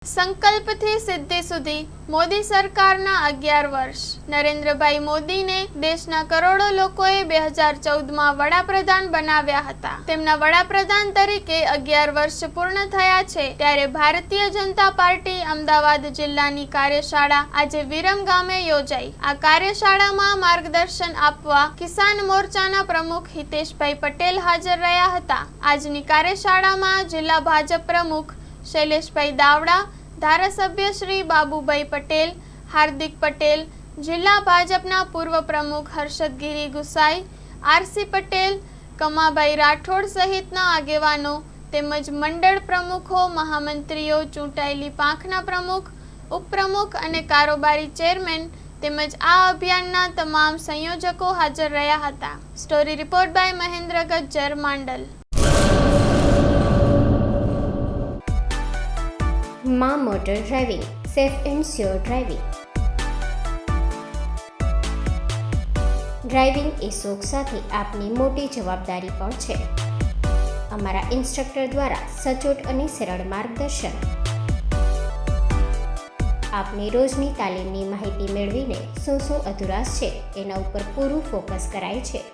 સંકલ્પથી સિદ્ધિ સુધી મોદી સરકારના 11 વર્ષ। નરેન્દ્રભાઈ મોદીને દેશના કરોડો લોકોએ 2014માં વડાપ્રધાન બનાવ્યા હતા। તેમના વડાપ્રધાન તરીકે 11 વર્ષ પૂર્ણ થયા છે ત્યારે ભારતીય જનતા પાર્ટી અમદાવાદ જિલ્લાની કાર્યશાળા આજે વિરમ ગામે યોજાઈ। આ કાર્યશાળામાં માર્ગદર્શન આપવા કિસાન મોરચાના પ્રમુખ હિતેશભાઈ પટેલ હાજર રહ્યા હતા। આજની કાર્યશાળામાં જિલ્લા ભાજપ પ્રમુખ શૈલેષભાઈ દાવડા, ધારાસભ્ય શ્રી બાબુભાઈ પટેલ, હાર્દિક પટેલ, જિલ્લા ભાજપના પૂર્વ પ્રમુખ હર્ષદગીરી ગુસાઈ, આરસી પટેલ, કમાભાઈ રાઠોડ સહિતના આગેવાનો તેમજ મંડળ પ્રમુખો, મહામંત્રીઓ, ચૂંટાયેલી પાંખના પ્રમુખ, ઉપપ્રમુખ અને કારોબારી ચેરમેન તેમજ આ અભિયાનના તમામ સંયોજકો હાજર રહ્યા હતા। Story report by Mahendra Gajjar, Mandal. માં motor driving, safe and sure driving. Driving એ શોખ સાથે આપની મોટી જવાબદારી પણ છે। અમારા ઇન્સ્ટ્રક્ટર દ્વારા સચોટ અને સરળ માર્ગદર્શન। આપની રોજની તાલીમની માહિતી મેળવીને શું અધુરાશ છે એના ઉપર પૂરું ફોકસ કરાય છે।